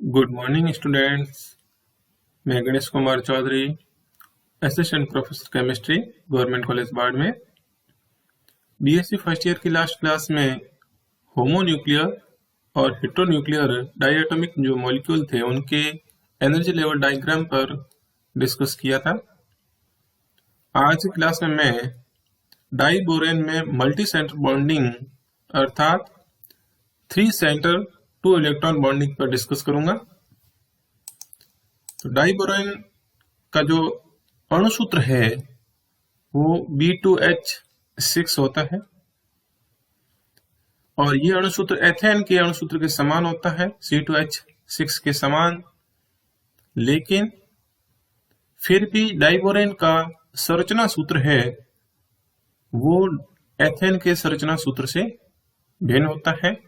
Good morning students. मैं Ganesh Kumar Chaudhary, assistant professor chemistry, government college Barh में। BSc first year की last class में homonuclear और हेटेरोन्यूक्लियर डायटोमिक जो मॉलिक्यूल थे उनके एनर्जी लेवल डायग्राम पर डिस्कस किया था। आज की क्लास में मैं डाइबोरेन में मल्टी सेंटर बॉन्डिंग अर्थात 3 सेंटर 2 इलेक्ट्रॉन बॉन्डिंग पर डिस्कस करूंगा। तो डाइबोरेन का जो अणुसूत्र है वो B2H6 होता है और ये अणुसूत्र एथेन के अणुसूत्र के समान होता है, C2H6 के समान। लेकिन फिर भी डाइबोरेन का संरचना सूत्र है वो एथेन के संरचना सूत्र से भिन्न होता है।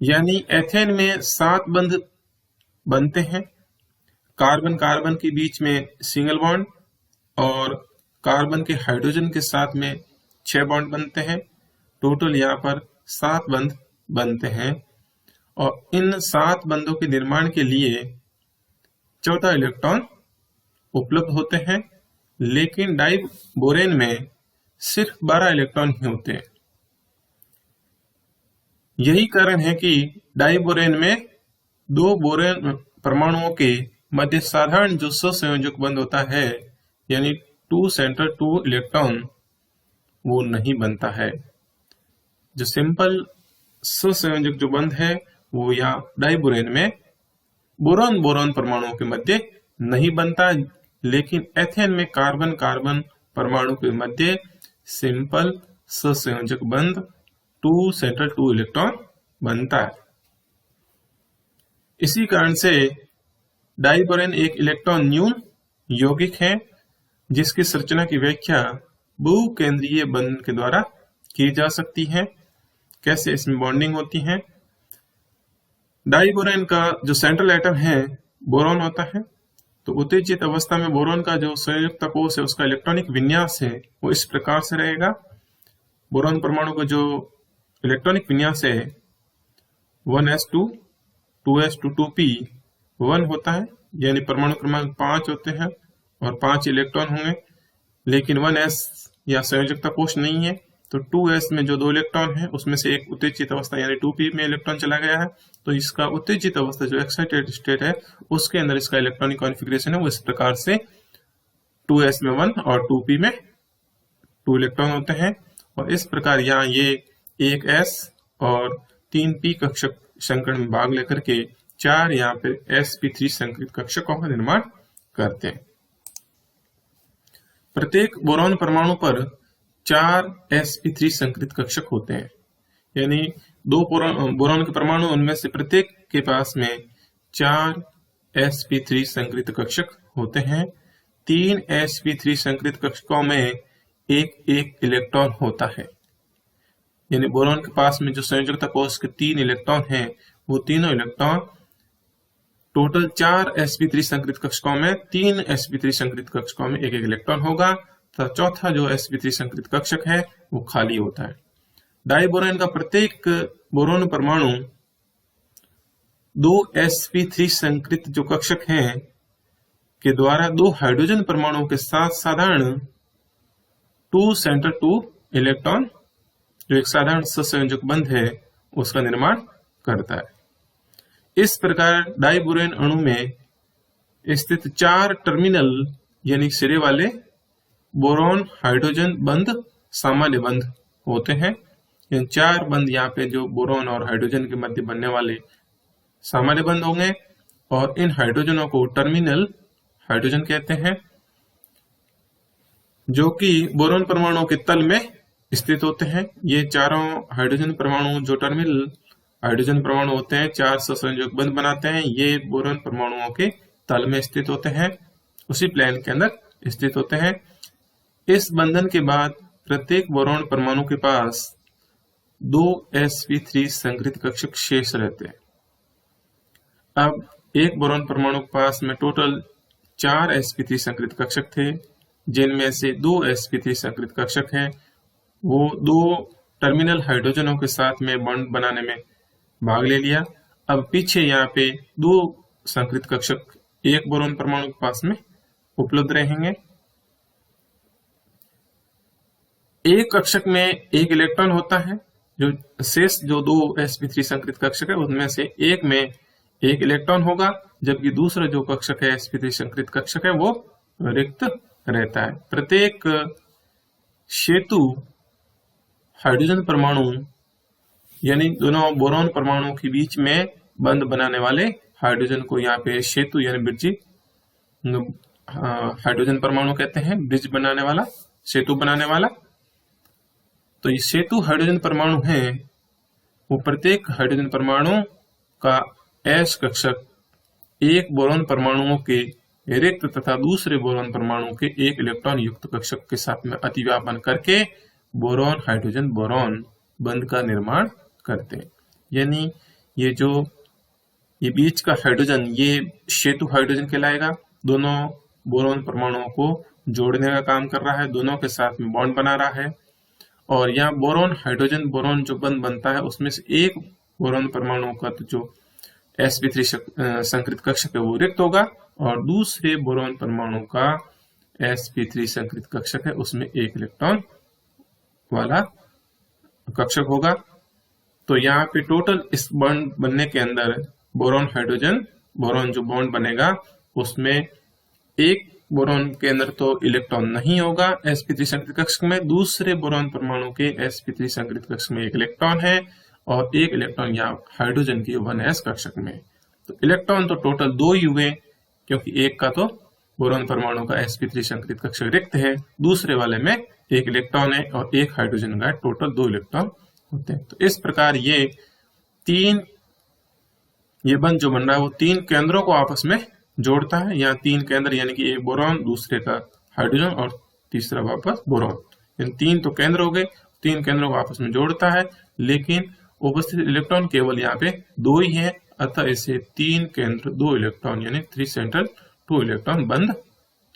यानी एथेन में 7 बंध बनते हैं, कार्बन कार्बन के बीच में सिंगल बॉन्ड और कार्बन के हाइड्रोजन के साथ में 6 बॉन्ड बनते हैं। टोटल यहाँ पर 7 बंध बनते हैं और इन 7 बंधों के निर्माण के लिए 14 इलेक्ट्रॉन उपलब्ध होते हैं। लेकिन डाइबोरेन में सिर्फ 12 इलेक्ट्रॉन ही होते हैं। यही कारण है कि डाइबोरेन में 2 बोरेन परमाणुओं के मध्य साधारण जो सहसंयोजक बंध होता है यानी 2 सेंटर 2 इलेक्ट्रॉन वो नहीं बनता है। जो सिंपल सहसंयोजक जो बंध है वो यहाँ डाइबोरेन में बोरॉन बोरॉन परमाणुओं के मध्य नहीं बनता, लेकिन एथेन में कार्बन कार्बन परमाणु के मध्य सिंपल सहसंयोजक बंध 2 सेंटर 2 इलेक्ट्रॉन बनता है। इसी कारण से डाइबोरेन एक इलेक्ट्रॉन न्यून यौगिक है जिसकी संरचना की व्याख्या बहुकेंद्रीय बंध के द्वारा की जा सकती है। कैसे इसमें बॉन्डिंग होती है। डाइबोरेन का जो सेंट्रल एटम है बोरॉन होता है, तो उत्तेजित अवस्था में बोरॉन का जो संयुक्त कोश है उसका इलेक्ट्रॉनिक विन्यास है वो इस प्रकार से रहेगा। बोरॉन परमाणु का जो इलेक्ट्रॉनिक विन्यास है 1s2 2s2 2p 1 होता है, यानी परमाणु क्रमांक 5 होते हैं और 5 इलेक्ट्रॉन होंगे। लेकिन 1s या संयोजकता कोश नहीं है, तो 2s में जो 2 इलेक्ट्रॉन है उसमें से एक उत्तेजित अवस्था यानी 2p में इलेक्ट्रॉन चला गया है, तो इसका उत्तेजित अवस्था जो एक्साइटेड स्टेट है उसके अंदर इसका इलेक्ट्रॉनिक कॉन्फ़िगरेशन है वो इस प्रकार से 2s में 1 और 2p में 2 इलेक्ट्रॉन होते हैं। और इस प्रकार यहाँ ये एक s और 3p कक्षक संकरण में भाग लेकर के 4 यहाँ पे sp3 संकरित कक्षकों का निर्माण करते हैं। प्रत्येक बोरॉन परमाणु पर 4 sp3 संकरित कक्षक होते हैं, यानी 2 बोरॉन के परमाणु उनमें से प्रत्येक के पास में 4 sp3 संकरित कक्षक होते हैं। 3 sp3 संकरित कक्षकों में एक इलेक्ट्रॉन होता है, यानी बोरॉन के पास में जो संयोजकता कोश के 3 इलेक्ट्रॉन हैं वो तीनों इलेक्ट्रॉन टोटल 4 sp3 संकरित कक्षकों में 3 sp3 संकरित कक्षकों में एक इलेक्ट्रॉन होगा, तो चौथा जो sp3 संकरित कक्षक है वो खाली होता है। डाइबोरेन का प्रत्येक बोरॉन परमाणु 2 sp3 संकरित जो कक्षक हैं के द्वारा 2 हाइड्रोजन परमाणुओं के साथ साधारण 2 सेंटर 2 इलेक्ट्रॉन जो एक साधारण सहसंयोजक बंध है उसका निर्माण करता है। इस प्रकार डाइबोरेन अणु में स्थित 4 टर्मिनल यानी सिरे वाले बोरॉन हाइड्रोजन बंध सामान्य बंध होते हैं। इन 4 बंध यहाँ पे जो बोरॉन और हाइड्रोजन के मध्य बनने वाले सामान्य बंध होंगे और इन हाइड्रोजनों को टर्मिनल हाइड्रोजन कहते हैं, जो कि बोरॉन परमाणुओं के तल में स्थित होते हैं। ये चारों हाइड्रोजन परमाणु जो टर्मिनल हाइड्रोजन परमाणु होते हैं 4 सहसंयोजक बंध बनाते हैं, ये बोरॉन परमाणुओं के तल में स्थित होते हैं, उसी प्लेन के अंदर स्थित होते हैं। इस बंधन के बाद प्रत्येक बोरॉन परमाणु के पास 2 sp3 संकरित कक्षक शेष रहते हैं। अब एक बोरॉन परमाणु के पास में टोटल 4 sp3 संकरित कक्षक थे, जिनमें से 2 sp3 संकरित कक्षक हैं वो 2 टर्मिनल हाइड्रोजनों के साथ में बॉन्ड बनाने में भाग ले लिया। अब पीछे यहाँ पे दो संकरित कक्षक एक बोरॉन परमाणु के पास में उपलब्ध रहेंगे। एक कक्षक में एक इलेक्ट्रॉन होता है, जो शेष जो दो sp3 संकरित कक्षक है उनमें से एक में एक इलेक्ट्रॉन होगा, जबकि दूसरा जो कक्षक है sp3 संकरित कक्षक है वो रिक्त रहता है। प्रत्येक सेतु हाइड्रोजन परमाणु यानी दोनों बोरॉन परमाणुओं के बीच में बंध बनाने वाले हाइड्रोजन को यहाँ पे सेतु यानी ब्रिज हाइड्रोजन परमाणु कहते हैं, ब्रिज बनाने वाला, सेतु बनाने वाला। तो ये सेतु हाइड्रोजन परमाणु है, वो प्रत्येक हाइड्रोजन परमाणु का S कक्षक एक बोरॉन परमाणुओं के रिक्त तथा दूसरे बोरॉन परमाणु के एक इलेक्ट्रॉन युक्त कक्षक के साथ में अतिव्यापन करके बोरॉन हाइड्रोजन बोरॉन बंध का निर्माण करते हैं। यानी ये बीच का हाइड्रोजन ये सेतु हाइड्रोजन कहलाएगा, दोनों बोरॉन परमाणुओं को जोड़ने का काम कर रहा है, दोनों के साथ में बॉन्ड बना रहा है। और यहाँ बोरॉन हाइड्रोजन बोरॉन जो बंध बनता है उसमें से एक बोरॉन परमाणु का तो जो sp3 संकरित कक्षक है वो रिक्त होगा और दूसरे बोरॉन परमाणु का sp3 संकरित कक्षक है उसमें एक इलेक्ट्रॉन वाला कक्षक होगा। तो यहाँ पे टोटल इस बॉन्ड बनने के अंदर बोरॉन हाइड्रोजन बोरॉन जो बॉन्ड बनेगा उसमें एक बोरॉन के अंदर तो इलेक्ट्रॉन नहीं होगा sp3 संकरित कक्षक में, दूसरे बोरॉन परमाणु के sp3 संकरित कक्षक में एक इलेक्ट्रॉन है और एक इलेक्ट्रॉन यहाँ हाइड्रोजन की 1s कक्षक में। तो इलेक्ट्रॉन तो टोटल दो ही हुए, क्योंकि एक का तो बोरॉन परमाणु का sp3 संकरित कक्षक रिक्त है, दूसरे वाले में एक इलेक्ट्रॉन है और एक हाइड्रोजन का, टोटल दो इलेक्ट्रॉन होते हैं। तो इस प्रकार ये बंध जो बन रहा है वो तीन केंद्रों को आपस में जोड़ता है। यहाँ तीन केंद्र यानी कि एक बोरॉन, दूसरे का हाइड्रोजन और तीसरा वापस बोरॉन, इन तीन तो केंद्र हो गए, तीन केंद्रों को आपस में जोड़ता है। लेकिन उपस्थित इलेक्ट्रॉन केवल यहाँ पे दो ही है, अतः इसे तीन केंद्र दो इलेक्ट्रॉन यानी 3 सेंट्रल 2 इलेक्ट्रॉन बंध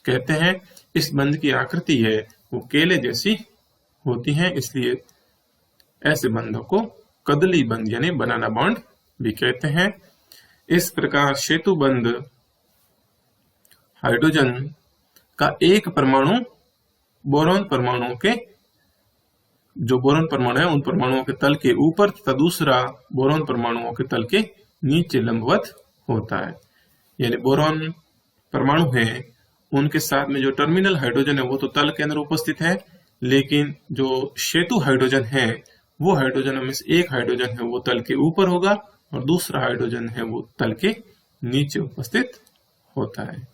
कहते हैं। इस बंध की आकृति है वो केले जैसी होती है, इसलिए ऐसे बंधों को कदली बंध यानी बनाना बॉन्ड भी कहते हैं। इस प्रकार सेतु बंध हाइड्रोजन का एक परमाणु बोरॉन परमाणुओं के जो बोरॉन परमाणु है उन परमाणुओं के तल के ऊपर तथा दूसरा बोरॉन परमाणुओं के तल के नीचे लंबवत होता है। यानी बोरॉन परमाणु है उनके साथ में जो टर्मिनल हाइड्रोजन है वो तो तल के अंदर उपस्थित है, लेकिन जो सेतु हाइड्रोजन है वो हाइड्रोजन में से एक हाइड्रोजन है वो तल के ऊपर होगा और दूसरा हाइड्रोजन है वो तल के नीचे उपस्थित होता है।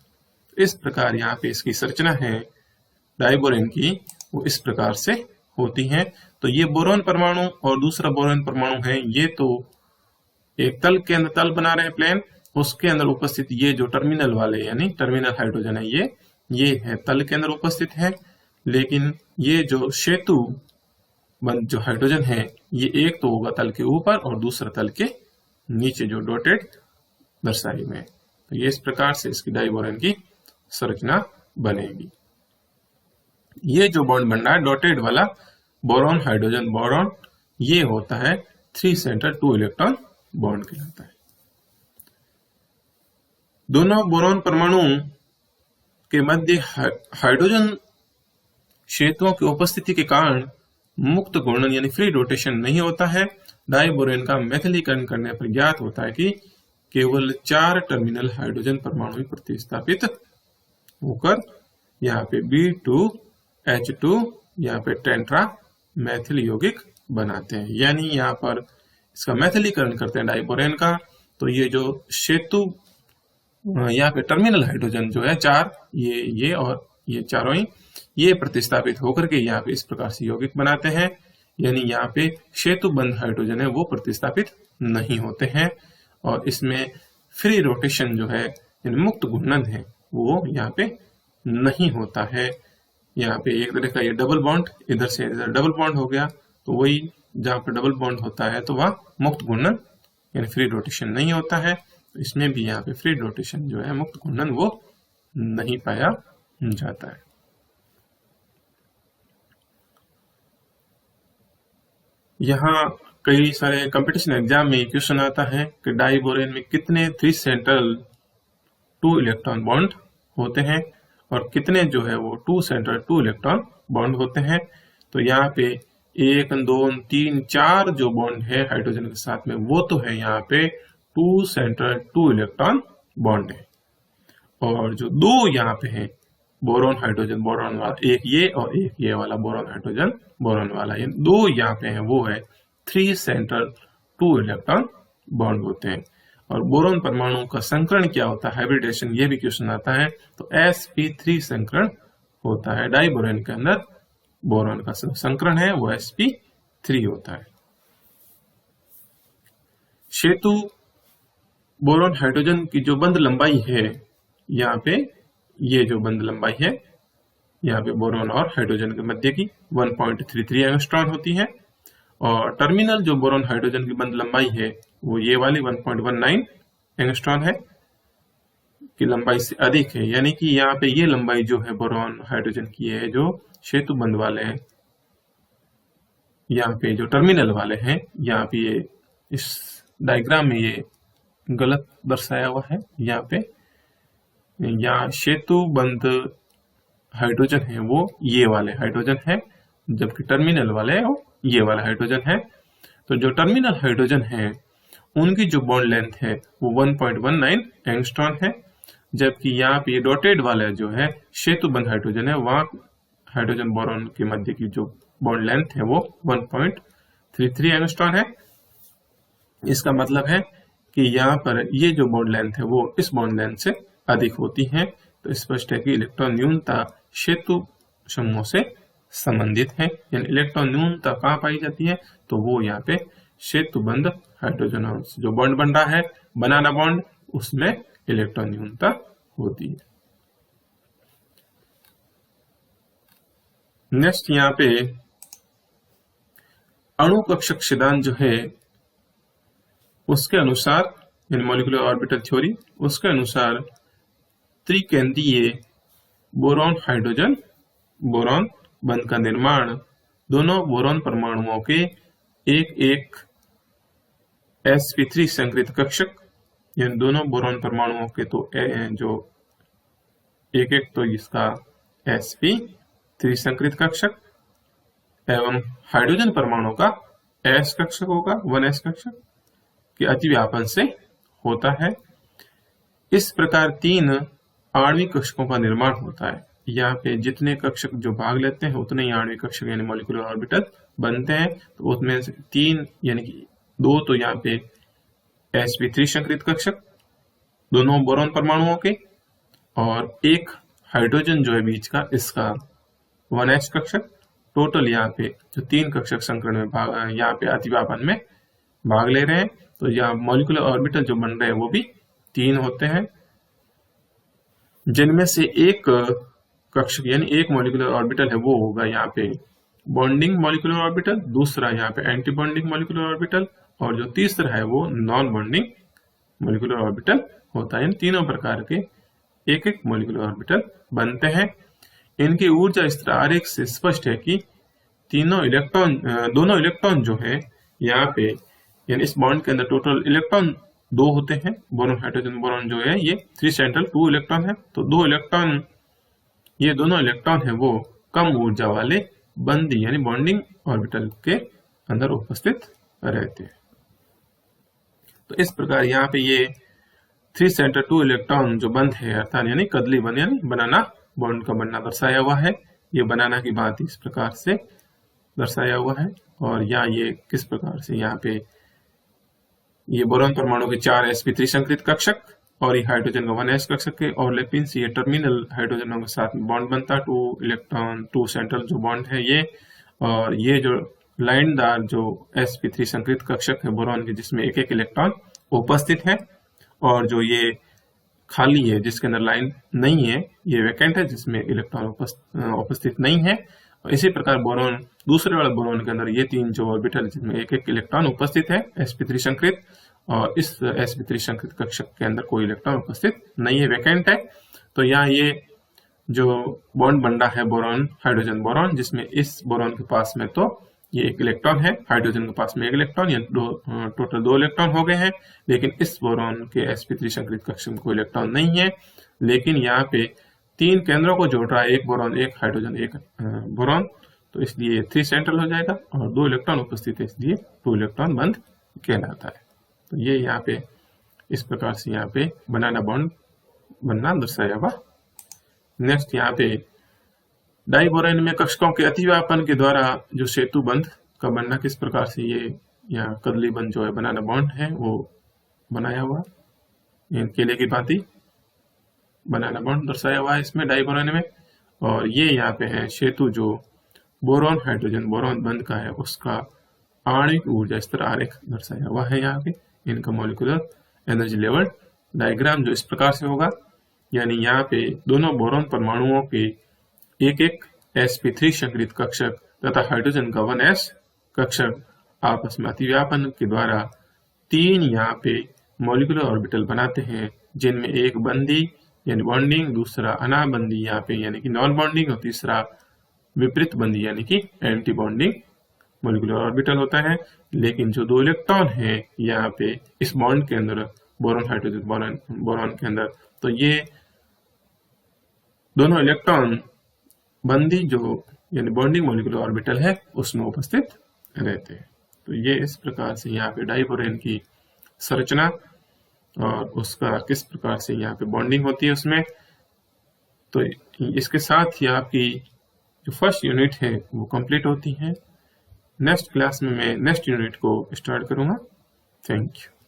इस प्रकार यहाँ पे इसकी संरचना है डाइबोरेन की, वो इस प्रकार से होती है। तो ये बोरॉन परमाणु और दूसरा बोरॉन परमाणु है, ये तो एक तल के अंदर तल बना रहे हैं प्लेन, उसके अंदर उपस्थित ये जो टर्मिनल वाले यानी टर्मिनल हाइड्रोजन है ये है तल के अंदर उपस्थित है। लेकिन ये जो सेतु बंध जो हाइड्रोजन है ये एक तो होगा तल के ऊपर और दूसरा तल के नीचे जो डॉटेड दर्शाई में। तो ये इस प्रकार से इसकी डाइबोरेन की संरचना बनेगी। ये जो बॉन्ड बन रहा है डॉटेड वाला बोरॉन हाइड्रोजन बोरॉन, ये होता है 3 सेंटर 2 इलेक्ट्रॉन बॉन्ड कहलाता है। दोनों बोरॉन परमाणु के मध्य हाइड्रोजन सेतुओं की उपस्थिति के कारण मुक्त घूर्णन यानी फ्री रोटेशन नहीं होता है। डाइबोरेन का मैथिलीकरण करने पर ज्ञात होता है कि केवल 4 टर्मिनल हाइड्रोजन परमाणु प्रतिस्थापित होकर यहाँ पे B2H2 यहाँ पे टेंट्रा मैथिल यौगिक बनाते हैं। यानी यहाँ पर इसका मैथिलीकरण करते हैं डाइबोरेन का। तो ये जो सेतु यहाँ पे टर्मिनल हाइड्रोजन जो है 4, ये और ये चारों ही ये प्रतिस्थापित होकर के यहाँ पे इस प्रकार से यौगिक बनाते हैं। यानी यहाँ पे सेतु बंध हाइड्रोजन है वो प्रतिस्थापित नहीं होते हैं और इसमें फ्री रोटेशन जो है यानी मुक्त घूर्णन है वो यहाँ पे नहीं होता है। यहाँ पे एक तरह का ये डबल बॉन्ड इधर से इधर डबल बॉन्ड हो गया, तो वही जहाँ पे डबल बॉन्ड होता है तो वह मुक्त घूर्णन यानी फ्री रोटेशन नहीं होता है। इसमें भी यहाँ पे फ्री रोटेशन जो है मुक्त घूर्णन वो नहीं पाया जाता है। यहाँ कई सारे कंपटीशन एग्जाम में क्वेश्चन आता है कि डाई बोरेन में कितने 3 सेंट्रल 2 इलेक्ट्रॉन बॉन्ड होते हैं और कितने जो है वो 2 सेंट्रल 2 इलेक्ट्रॉन बॉन्ड होते हैं। तो यहाँ पे 1 2 3 4 जो बॉन्ड है हाइड्रोजन के साथ में वो तो है यहाँ पे 2 सेंट्रल 2 इलेक्ट्रॉन बॉन्ड है, और जो दो यहाँ पे है बोरॉन हाइड्रोजन बोरॉन वाला, एक ये और एक ये वाला बोरॉन हाइड्रोजन बोरॉन वाला, ये दो यहाँ पे है वो है 3 सेंट्रल 2 इलेक्ट्रॉन बॉन्ड होते हैं। और बोरॉन परमाणु का संकरण क्या होता है, हाइब्रिडेशन, ये भी क्वेश्चन आता है। तो sp3 संकरण होता है, डाई बोरेन के अंदर बोरॉन का संकरण है वो sp3 होता है। सेतु बोरॉन हाइड्रोजन की जो बंध लंबाई है यहाँ पे, ये जो बंध लंबाई है यहाँ पे बोरॉन और हाइड्रोजन के मध्य की 1.33 एंगस्ट्रॉन होती है, और टर्मिनल जो बोरॉन हाइड्रोजन की बंध लंबाई है वो ये वाली 1.19 एंगस्ट्रॉन है की लंबाई से अधिक है। यानी कि यहाँ पे ये लंबाई जो है बोरॉन हाइड्रोजन की है जो सेतु बंध वाले हैं, यहाँ पे जो टर्मिनल वाले हैं, यहाँ पे ये इस डायग्राम में ये गलत दर्शाया हुआ है। यहाँ पे यहाँ सेतु बंध हाइड्रोजन है वो ये वाले हाइड्रोजन है, जबकि टर्मिनल वाले वो ये वाला हाइड्रोजन है। तो जो टर्मिनल हाइड्रोजन है उनकी जो बॉन्ड लेंथ है वो 1.19 एंगस्ट्रॉन है, जबकि यहाँ पे डॉटेड वाला जो है सेतु बंध हाइड्रोजन है, वहां हाइड्रोजन बोरॉन के मध्य की जो बॉन्ड लेंथ है वो 1.33 एंगस्ट्रॉन है। इसका मतलब है कि यहाँ पर ये जो बॉन्ड लेंथ है वो इस बॉन्ड लेंथ से अधिक होती है। तो स्पष्ट है कि इलेक्ट्रॉन न्यूनता सेतु समूह से संबंधित है। यानी इलेक्ट्रॉन न्यूनता कहाँ पाई जाती है, तो वो यहाँ पे सेतु बंध हाइड्रोजन जो बॉन्ड बन रहा है बनाना बॉन्ड, उसमें इलेक्ट्रॉन न्यूनता होती है। नेक्स्ट यहाँ पे अणु कक्षक सिद्धांत जो है उसके अनुसार, यानी मॉलिक्यूलर ऑर्बिटल थ्योरी, उसके अनुसार त्रिकेंद्रीय बोरॉन हाइड्रोजन बोरॉन बंध का निर्माण दोनों बोरॉन परमाणुओं के एक एक sp3 संकृत कक्षक, यानी दोनों बोरॉन परमाणुओं के तो जो एक एक तो इसका sp3 संकृत कक्षक एवं हाइड्रोजन परमाणु का s कक्षक होगा, 1s कक्षक के अतिव्यापन से होता है। इस प्रकार 3 आणविक कक्षकों का निर्माण होता है। यहाँ पे जितने कक्षक जो भाग लेते हैं उतने ही आणविक कक्षक यानी मॉलिक्यूलर ऑर्बिटल बनते हैं। तो उसमें से 3 यानी कि 2 तो यहाँ पे sp3 संकृत कक्षक दोनों बोरॉन परमाणुओं के, और एक हाइड्रोजन जो है बीच का इसका 1s कक्षक। टोटल यहाँ पे जो 3 कक्षक संकरण में भाग, यहाँ पे अतिव्यापन में भाग ले रहे हैं। तो यहाँ मॉलिक्यूलर ऑर्बिटल जो बन रहे हैं वो भी 3 होते हैं, जिनमें से एक कक्षक यानी एक मॉलिक्यूलर ऑर्बिटल है वो होगा यहाँ पे बॉन्डिंग मॉलिक्यूलर ऑर्बिटल, दूसरा यहाँ पे एंटी बॉन्डिंग मॉलिक्यूलर ऑर्बिटल, और जो तीसरा है वो नॉन बॉन्डिंग मॉलिक्यूलर ऑर्बिटल होता है। इन तीनों प्रकार के एक एक मॉलिक्यूलर ऑर्बिटल बनते हैं। इनकी ऊर्जा स्तर आरेख से स्पष्ट है कि दोनों इलेक्ट्रॉन जो है यहाँ पे, यानी इस बॉन्ड के अंदर टोटल इलेक्ट्रॉन 2 होते हैं। बोरॉन हाइड्रोजन बोरॉन जो है ये 3 सेंट्रल 2 इलेक्ट्रॉन है। तो 2 इलेक्ट्रॉन, ये दोनों इलेक्ट्रॉन है वो कम ऊर्जा वाले बंदी यानी बॉन्डिंग ऑर्बिटल के अंदर उपस्थित रहते हैं। तो इस प्रकार यहाँ पे ये 3 सेंट्रल 2 इलेक्ट्रॉन जो बंद है अर्थात यानी कदली बंध यानी बनाना बॉन्ड का बनना दर्शाया हुआ है। ये बनाना की बात इस प्रकार से दर्शाया हुआ है। और यहाँ ये किस प्रकार से, यहाँ पे ये बोरॉन परमाणु के 4 sp3 संकृत कक्षक और ये हाइड्रोजन का 1s कक्षक के, और लेकिन ये टर्मिनल हाइड्रोजनों के साथ में बॉन्ड बनता 2 इलेक्ट्रॉन 2 सेंट्रल जो बॉन्ड है ये, और ये जो लाइनदार जो sp3 संकृत कक्षक है बोरॉन के जिसमें एक एक इलेक्ट्रॉन उपस्थित है, और जो ये खाली है जिसके अंदर लाइन नहीं है, ये वैकेंट है जिसमें इलेक्ट्रॉन उपस्थित नहीं है। और इसी प्रकार बोरॉन दूसरे वाले बोरॉन के अंदर ये 3 जो ऑर्बिटल जिसमें एक एक इलेक्ट्रॉन उपस्थित है sp3 संकृत, और इस sp3 संकृत कक्षक के अंदर कोई इलेक्ट्रॉन उपस्थित नहीं है, वैकेंट है। तो यहाँ ये जो बॉन्ड बन रहा है बोरॉन हाइड्रोजन बोरॉन जिसमें इस बोरॉन के पास में तो ये एक इलेक्ट्रॉन है, हाइड्रोजन के पास में एक इलेक्ट्रॉन, या टोटल 2 इलेक्ट्रॉन हो गए हैं। लेकिन इस बोरॉन के sp3 संकरित कक्षक में कोई इलेक्ट्रॉन नहीं है, लेकिन यहाँ पे 3 केंद्रों को जोड़ रहा है, एक बोरॉन, एक हाइड्रोजन, एक बोरॉन, तो इसलिए 3 सेंट्रल हो जाएगा, और 2 इलेक्ट्रॉन उपस्थित है इसलिए 2 इलेक्ट्रॉन बंद कहलाता है। तो ये यहाँ पे इस प्रकार से यहाँ पे बनाना बॉन्ड बनना दर्शाया हुआ। नेक्स्ट यहाँ पे डाइबोरेन में कक्षकों के अतिव्यापन के द्वारा जो सेतु बंध का बनना, किस प्रकार से ये यहाँ कदली बंध जो है बनाना बॉन्ड है वो बनाया हुआ, केले की भांति बनाना बॉन्ड दर्शाया हुआ है इसमें डाइबोरेन में। और ये यहाँ पे है सेतु जो बोरॉन हाइड्रोजन बोरॉन बंध का है, उसका आणविक ऊर्जा स्तर आरेख दर्शाया हुआ है यहाँ पे। इनका मॉलिक्यूलर एनर्जी लेवल डायग्राम जो इस प्रकार से होगा, यानी यहाँ पे दोनों बोरॉन परमाणुओं के एक एक sp3 संकरित कक्षक तथा हाइड्रोजन का 1s कक्षक आपस में अतिव्यापन के द्वारा 3 यहाँ पे मॉलिक्यूलर ऑर्बिटल बनाते हैं, जिनमें एक बंदी यानी बॉन्डिंग, दूसरा अनाबंदी यहाँ पे यानी कि नॉन बॉन्डिंग, और तीसरा विपरीत बंदी यानी कि एंटी बॉन्डिंग मॉलिक्यूलर ऑर्बिटल होता है। लेकिन जो 2 इलेक्ट्रॉन है यहाँ पे इस बॉन्ड के अंदर, बोरॉन हाइड्रोजन बोरॉन के अंदर, तो ये दोनों इलेक्ट्रॉन बंदी जो यानी बॉन्डिंग मॉलिक्यूलर ऑर्बिटल है उसमें उपस्थित रहते हैं। तो ये इस प्रकार से यहाँ पे डाइबोरेन की संरचना और उसका किस प्रकार से यहाँ पे बॉन्डिंग होती है उसमें। तो इसके साथ ही आपकी जो फर्स्ट यूनिट है वो कंप्लीट होती है। नेक्स्ट क्लास में मैं नेक्स्ट यूनिट को स्टार्ट करूंगा। Thank you.